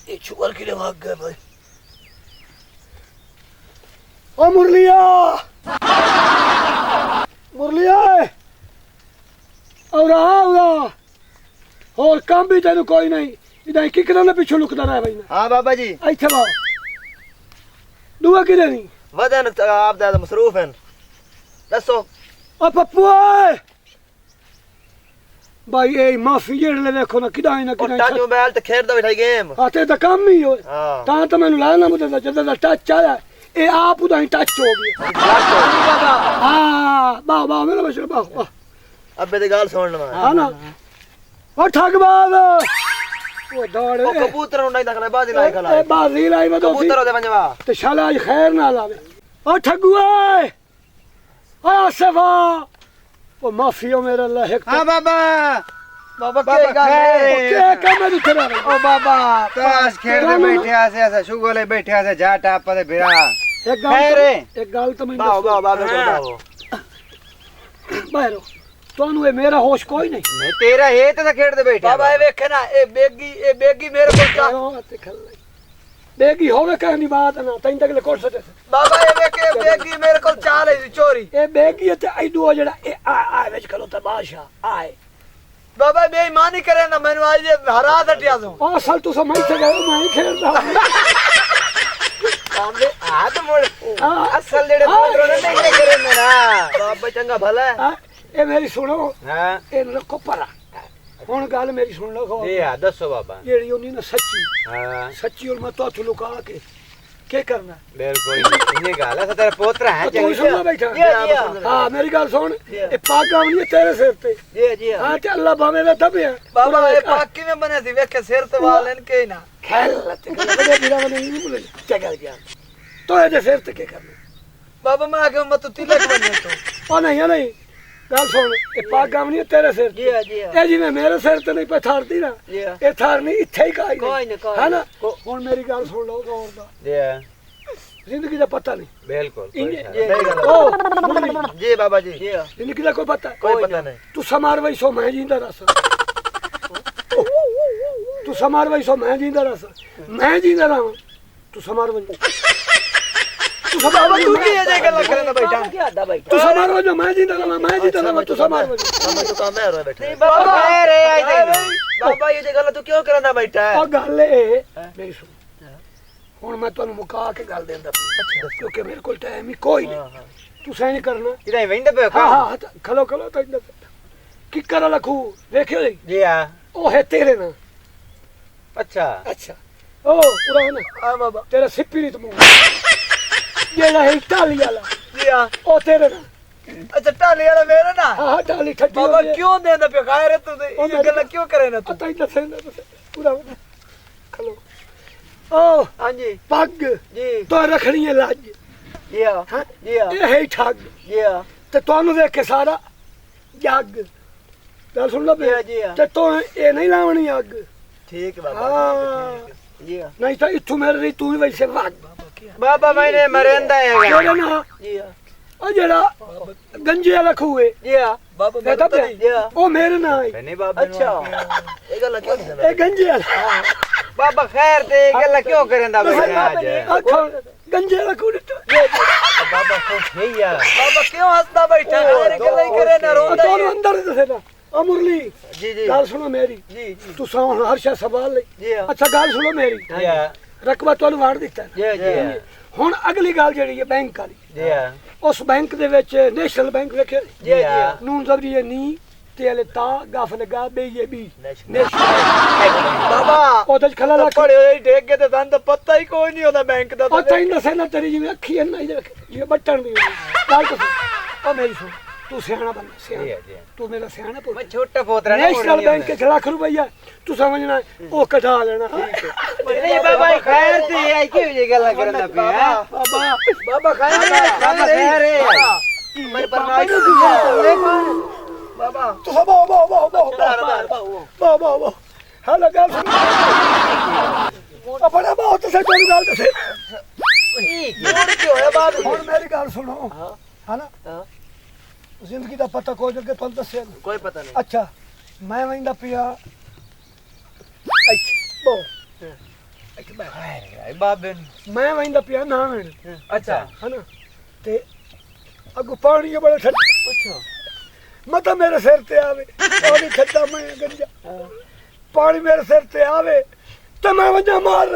ये शुगर के लिए भाग गए भाई। ओ मुरलिया, मुरलिया और काम भी तेन कोई नहीं इधर की करना पिछू लुकता रहा भाई। हाँ बाबा जी अच्छा बाबा दुआ कि नहीं वदन आप ज्यादा मसरूफ हैं दसो। ओ पप्पू भाई ए माफी जेड़ ले देखो ना किदा ना किदा टच मोबाइल ते खेलदा बैठा गेम आते तो काम ही हो हां ता तो मैंने लाना मुझे जदा टच आया ए आप उदा ही टच हो गया बाबा। हां बाबा मेरा बच्चा बाबा अबे दी गल सुन ना हां ना ओ ठगबाज ओ दौड़ ओ कबूतर नु नहीं दखले बाजी लाई खला ए बाजी लाई में तो कबूतर दे पंजवा ते शाला आज खैर ना लावे ओ ठगुआ ओ सफा ओ माफियो मेरा अल्लाह है। हाँ बाबा बाबा के गल क्या काम है तेरा ओ बाबा ताश खेलते बैठे आसे ऐसा शुगले बैठे आसे जाट आप पे भिरा एक गाल तो मैं बाओ बाओ बाबा को बाओ बाहरो तोनु ए मेरा होश कोई नहीं मैं तेरा है तो खेलते बैठे बाबा ए वेखे ना ए बेगी मेरे को क्या बेगी होवे कहनी बात ना तई तक ले कोट सटे बाबा ए वेखे बेगी मेरे को चाल है चोरी ए बेगी ते आई दो जड़ा ए आ वेच खलो तमाशा आए बाबा बेईमानी करे ना मैंने आज हरा दटिया दो ओ असल तू समझ से गयो मैं खेलदा सामने आ तो मोड़ असल जेड़े पोतरो ने नहीं करे मेरा बाबा चंगा भला है। ए मेरी सुनो हां ए रखो परा हुन गल मेरी सुन लो खो ये आ दसो बाबा जेड़ी ओनी ना सच्ची हां सच्ची और मैं तो लुका के करना बिल्कुल इन्हें गाला सा तेरा पोतरा है तू सुन बैठा हां मेरी गल सुन ए पाक गावनी तेरे सिर पे जी हां ते अल्लाह भावे दा तबे बाबा ए पाकी में बने थी वेखे सिर ते वाल इनके ना खेल लते बड़े बिना बने नहीं बोले चगल गया तो ए सिर ते के करना बाबा मैं आगे मत तिलक बने तो ओ नहीं गल सुन ए पाक गावनी तेरे सिर जी ए जी मैं मेरे सिर ते नहीं पथारती ना ए थार नहीं इथे ही काई कोई नहीं है ना हुन मेरी गल सुन लो गौर दा जी जिंदगी दा पता नहीं बिल्कुल ओ जी बाबा जी जिंदगी दा कोई पता कोई पता नहीं तू समार वही सो मैं जींदा रस तू समार वही सो मैं जींदा रस मैं जींदा रहा तू समार वही तू बाबा तू की ये गल करे ना बैठा क्या दा भाई तू समार वही मैं जींदा रहा तू समार वही बाबा तू काम है रो बैठा बाबा रे आई दे बाबा ये गल तू क्यों करना बैठा है ओ गल ए मेरी सुन हुन मैं तन्नू मुका के गल देंदा क्योंकि मेरे कोल टाइम ही कोई नहीं तू सही करना इधर वेंदे पे का हां खलो तो इंदा की करा लखू देखियो जी हां ओ है तेरे ना अच्छा ओ पूरा है ना हां बाबा तेरा सिप्पी नहीं तुम जेड़ा है टाली वाला जी हां ओ तेरे ना अच्छा टाली वाला मेरा ना हां टाली ठट्टी बाबा क्यों देंदा पे खाए रे तू ये गल क्यों करे ना तू पता ही दसेंदा पूरा खलो ओ हां जी पग जी तो रखनी है लाज जी हां जी हां ये है ठग जी हां ते तोनु देख के सारा जग गल सुन लो जी हां ते तो ये नहीं लावनी अग ठीक बाबा हां जी हां नहीं तो इथु मेरे रही तू ही वैसे भाग बाबा मैंने मरेंदा है जेड़ा ना जी हां ओ जेड़ा गंजे वाला खूए जी हां बाबा मैं कहता तो जी हां ओ मेरे ना है नहीं बाबा अच्छा ये गल क्यों ए गंजे वाला बाबा खैर ते गल्ला क्यों करेंदा बैठा आज आखो गंजे वाला खूए तो बाबा को है यार बाबा क्यों हंसदा बैठा अरे गल ही करे ना रोंदा तो अंदर दसे ना ओ मुरली जी जी गल सुनो मेरी जी तू सुन हर शे सवाल ले जी हां अच्छा गल सुनो मेरी जी हां रकबा तोनु वाड़ दिता है जी जी हुन अगली गल जेड़ी है बैंक वाली जी हां उस बैंक दे विच नेशनल बैंक वेखे जी जी नून जबरी नी तेले ता गाफ लगा बे ये बी नेशनल बाबा ओदे खला ला पड़े होए डेग के तो तो पता ही कोई नहीं होता बैंक दा ओ तई दसे ना तेरी जिवें अखी है ना ये बटन दी गल तो ओ मेरी सुन तू सियाना बन सियाना तू मेरा सियाना पुत मैं छोटा पोतरा नेशनल बैंक के लाख रुपया तू समझना ओ कटा लेना नहीं बाबा खैर ते आई क्यों ये गल्ला करना पे बाबा बाबा खैर बाबा खैर है मेरे पर नाइट बाबा तो बा हां लगा अपना बहुत से तेरी गल दसे क्यों है बाबू हुन मेरी गल सुनो है ना जिंदगी दा पता कोई जगह तो दसे कोई पता नहीं अच्छा ਮੈਂ ਵੈਂਦਾ ਪਿਆ ਇੱਥੇ ਬੋ ਇੱਥੇ ਬੈ ਹਾਏ ਬਾਬੇ ਨੂੰ ਮੈਂ ਵੈਂਦਾ ਪਿਆ ਨਾਵਣ ਅੱਛਾ ਹਨਾ ਤੇ ਅੱਗੋਂ ਪਾਣੀ ਬੜਾ ਠੱਡਾ ਅੱਛਾ ਮਤਾ ਮੇਰੇ ਸਿਰ ਤੇ ਆਵੇ ਪਾਣੀ ਠੱਡਾ ਮੈਂ ਗੰਜਾ ਪਾਣੀ ਮੇਰੇ ਸਿਰ ਤੇ ਆਵੇ ਤੇ ਮੈਂ ਵਜਾ ਮਾਰ